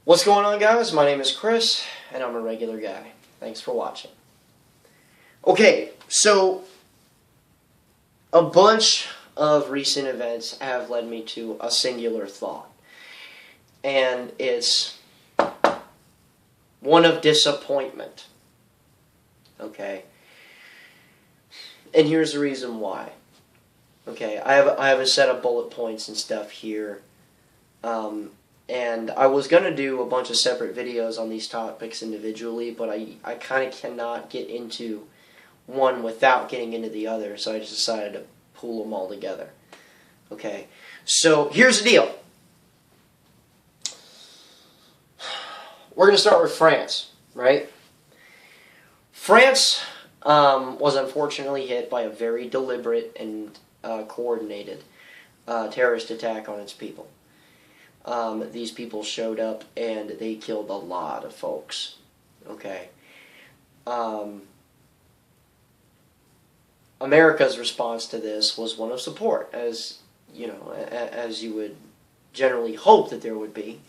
What's going on, guys? My name is Chris, and I'm a regular guy. Thanks for watching. Okay, so a bunch of recent events have led me to a singular thought, and it's one of disappointment. Okay, and here's the reason why. Okay, I have a set of bullet points and stuff here. And I was going to do a bunch of separate videos on these topics individually, but I kind of cannot get into one without getting into the other, so I just decided to pool them all together. Okay, so here's the deal. We're going to start with France, right? France was unfortunately hit by a very deliberate and coordinated terrorist attack on its people. These people showed up and they killed a lot of folks. Okay. America's response to this was one of support, as you know, as you would generally hope that there would be.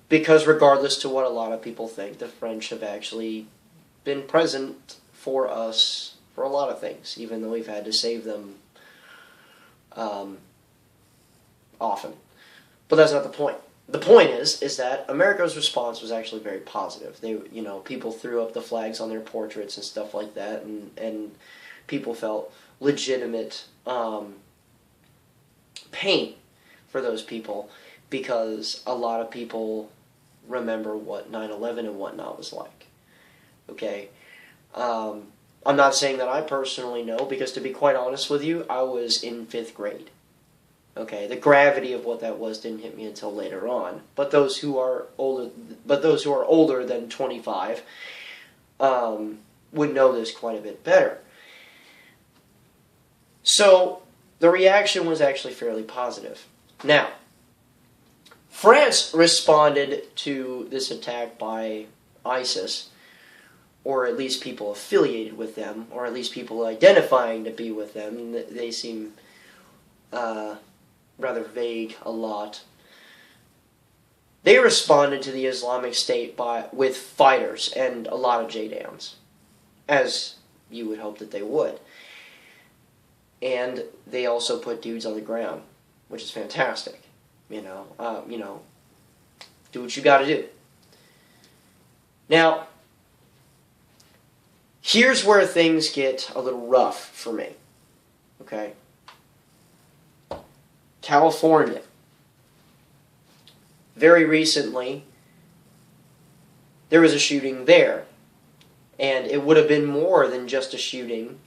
Because regardless to what a lot of people think, the French have actually been present for us for a lot of things, even though we've had to save them often. But that's not the point. The point is that America's response was actually very positive. They, people threw up the flags on their portraits and stuff like that, and people felt legitimate pain for those people because a lot of people remember what 9/11 and whatnot was like. Okay, I'm not saying that I personally know, because to be quite honest with you, I was in 5th grade. Okay, the gravity of what that was didn't hit me until later on. But those who are older than 25 would know this quite a bit better. So the reaction was actually fairly positive. Now, France responded to this attack by ISIS, or at least people affiliated with them, or at least people identifying to be with them. They seem rather vague a lot. They responded to the Islamic State with fighters and a lot of JDAMs, as you would hope that they would. And they also put dudes on the ground, which is fantastic. Do what you got to do. Now, here's where things get a little rough for me. Okay? California. Very recently, there was a shooting there. And it would have been more than just a shooting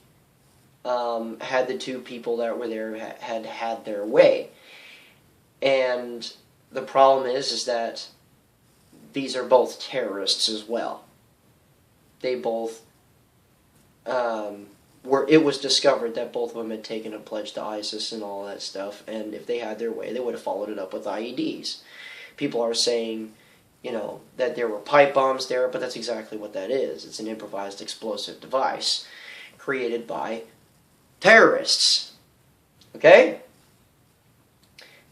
had the two people that were there had their way. And the problem is that these are both terrorists as well. They both it was discovered that both of them had taken a pledge to ISIS and all that stuff, and if they had their way, they would have followed it up with IEDs. People are saying, that there were pipe bombs there, but that's exactly what that is. It's an improvised explosive device created by terrorists. Okay?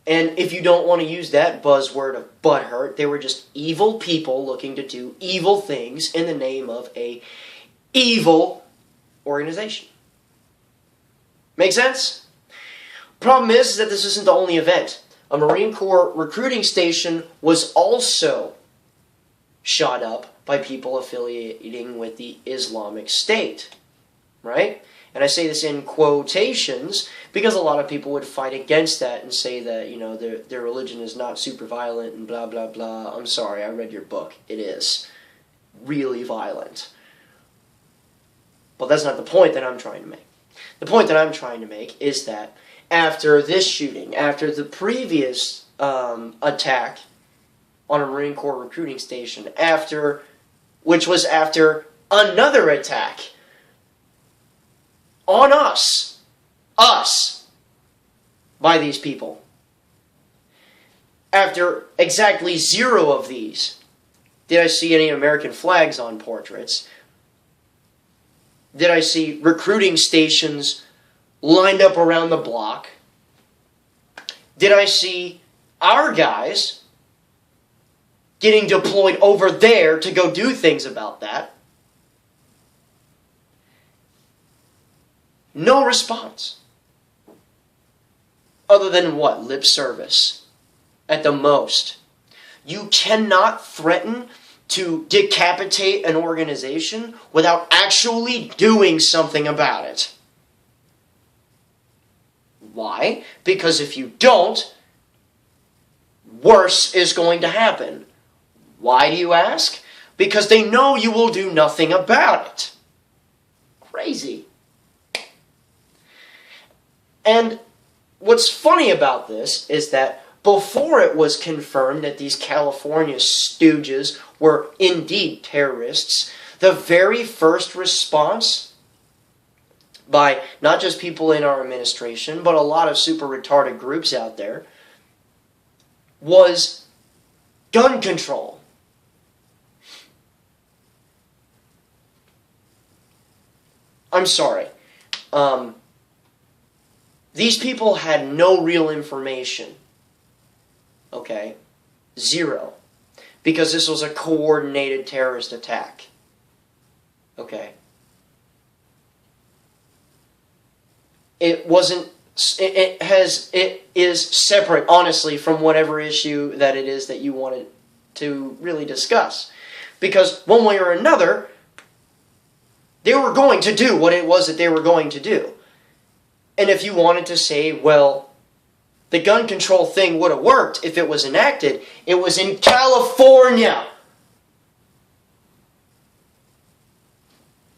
And if you don't want to use that buzzword of butthurt, they were just evil people looking to do evil things in the name of a evil organization. Make sense? Problem is that this isn't the only event. A Marine Corps recruiting station was also shot up by people affiliating with the Islamic State. Right? And I say this in quotations because a lot of people would fight against that and say that, their religion is not super violent and blah, blah, blah. I'm sorry, I read your book. It is really violent. But that's not the point that I'm trying to make. The point that I'm trying to make is that after this shooting, after the previous attack on a Marine Corps recruiting station, which was after another attack on us, by these people, after exactly 0 of these, did I see any American flags on portraits? Did I see recruiting stations lined up around the block? Did I see our guys getting deployed over there to go do things about that. No response. Other than what? Lip service. At the most. You cannot threaten to decapitate an organization without actually doing something about it. Why? Because if you don't, worse is going to happen. Why do you ask? Because they know you will do nothing about it. Crazy. And what's funny about this is that before it was confirmed that these California stooges were indeed terrorists, the very first response by not just people in our administration, but a lot of super retarded groups out there, was gun control. I'm sorry. These people had no real information. Okay? Zero. Because this was a coordinated terrorist attack. Okay? It wasn't... It is separate, honestly, from whatever issue that it is that you wanted to really discuss. Because one way or another, they were going to do what it was that they were going to do. And if you wanted to say, well, the gun control thing would have worked if it was enacted, it was in California.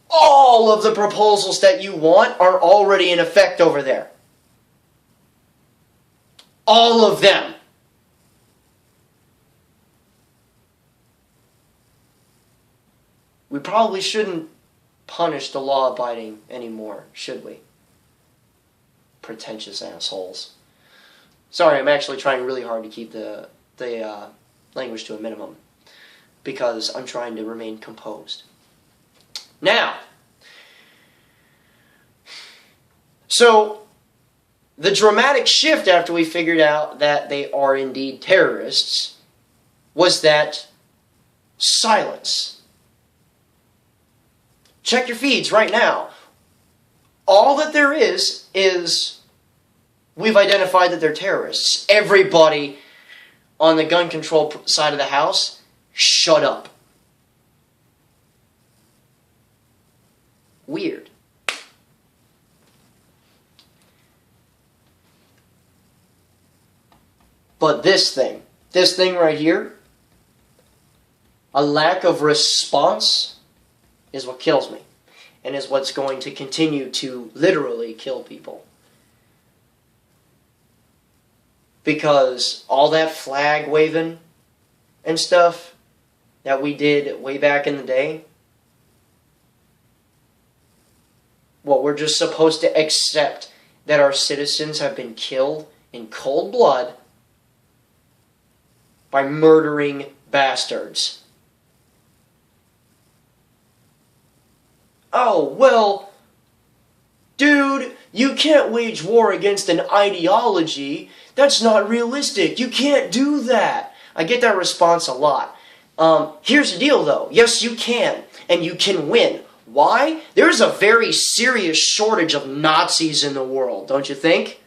All of the proposals that you want are already in effect over there. All of them. We probably shouldn't punish the law-abiding anymore, should we? Pretentious assholes. Sorry, I'm actually trying really hard to keep the language to a minimum because I'm trying to remain composed. Now, so the dramatic shift after we figured out that they are indeed terrorists was that silence. Check your feeds right now. All that there is we've identified that they're terrorists. Everybody on the gun control side of the house, shut up. Weird. But this thing right here, a lack of response is what kills me. And is what's going to continue to literally kill people. Because all that flag waving and stuff that we did way back in the day, what we're just supposed to accept that our citizens have been killed in cold blood by murdering bastards. Oh, well, dude, you can't wage war against an ideology. That's not realistic. You can't do that. I get that response a lot. Here's the deal, though. Yes, you can, and you can win. Why? There's a very serious shortage of Nazis in the world, don't you think?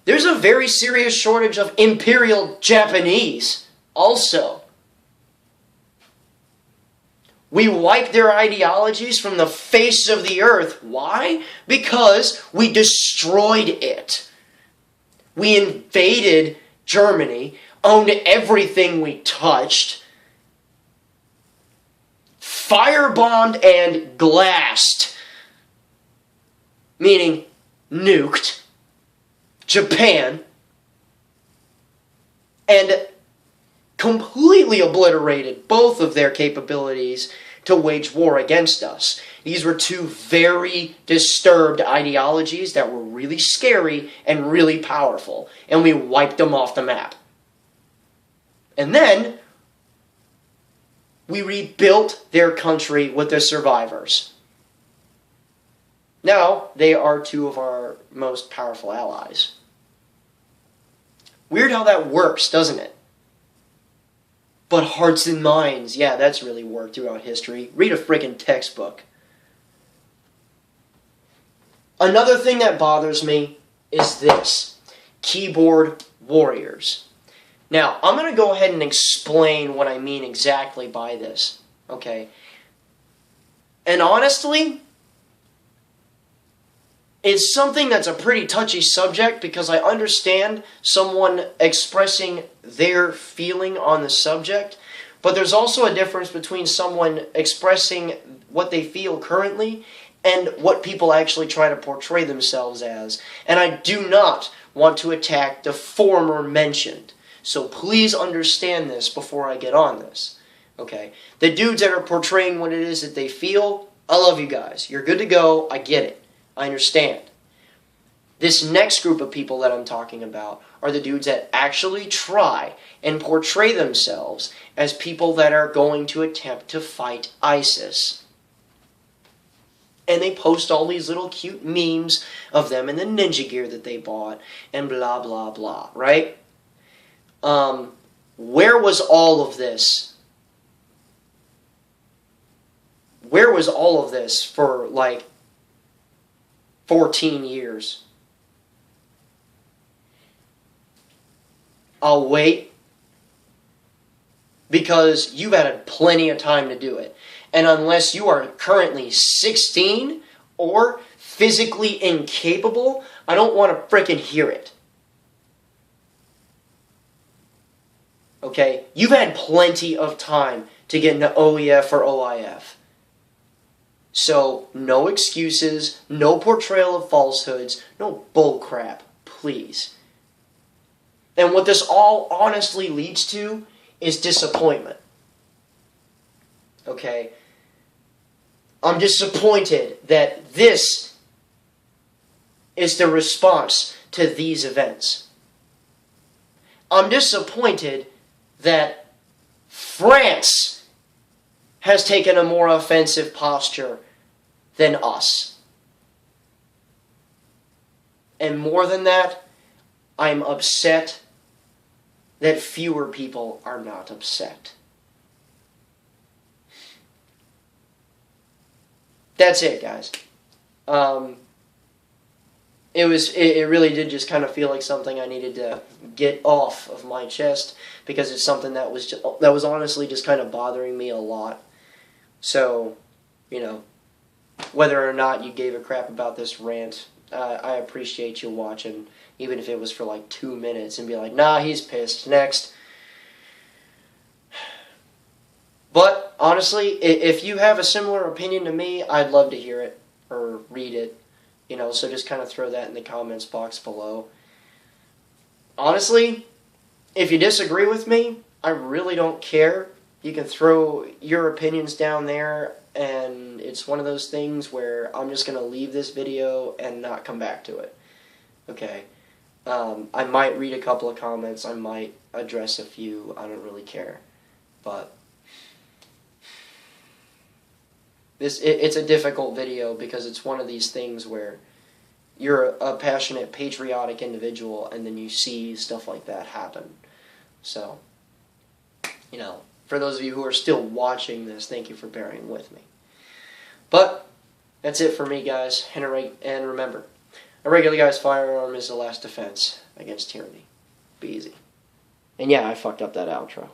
There's a very serious shortage of Imperial Japanese, also. We wiped their ideologies from the face of the earth. Why? Because we destroyed it. We invaded Germany, owned everything we touched, firebombed and glassed, meaning nuked, Japan, and completely obliterated both of their capabilities to wage war against us. These were two very disturbed ideologies that were really scary and really powerful, and we wiped them off the map. And then we rebuilt their country with the survivors. Now, they are two of our most powerful allies. Weird how that works, doesn't it? But hearts and minds, yeah, that's really worked throughout history. Read a freaking textbook. Another thing that bothers me is this. Keyboard warriors. Now, I'm going to go ahead and explain what I mean exactly by this. Okay? And honestly, it's something that's a pretty touchy subject because I understand someone expressing their feeling on the subject, but there's also a difference between someone expressing what they feel currently and what people actually try to portray themselves as. And I do not want to attack the former mentioned. So please understand this before I get on this. Okay? The dudes that are portraying what it is that they feel, I love you guys. You're good to go. I get it. I understand. This next group of people that I'm talking about are the dudes that actually try and portray themselves as people that are going to attempt to fight ISIS. And they post all these little cute memes of them in the ninja gear that they bought and blah, blah, blah, right? Where was all of this? Where was all of this for, like, 14 years? I'll wait because you've had plenty of time to do it. And unless you are currently 16 or physically incapable, I don't want to frickin' hear it. Okay? You've had plenty of time to get into OEF or OIF. So, no excuses, no portrayal of falsehoods, no bullcrap, please. And what this all honestly leads to is disappointment. Okay? I'm disappointed that this is the response to these events. I'm disappointed that France has taken a more offensive posture than us. And more than that, I'm upset that fewer people are not upset. That's it, guys. It really did just kind of feel like something I needed to get off of my chest because it's something that was honestly just kind of bothering me a lot. So, you know, whether or not you gave a crap about this rant, I appreciate you watching, even if it was for like 2 minutes, and be like, nah, he's pissed. Next. But, honestly, if you have a similar opinion to me, I'd love to hear it, or read it, you know, so just kind of throw that in the comments box below. Honestly, if you disagree with me, I really don't care. You can throw your opinions down there, and it's one of those things where I'm just going to leave this video and not come back to it. Okay? I might read a couple of comments, I might address a few, I don't really care. But it's a difficult video because it's one of these things where you're a passionate, patriotic individual and then you see stuff like that happen. So, you know, for those of you who are still watching this, thank you for bearing with me. But that's it for me, guys. And remember, a regular guy's firearm is the last defense against tyranny. Be easy. And yeah, I fucked up that outro.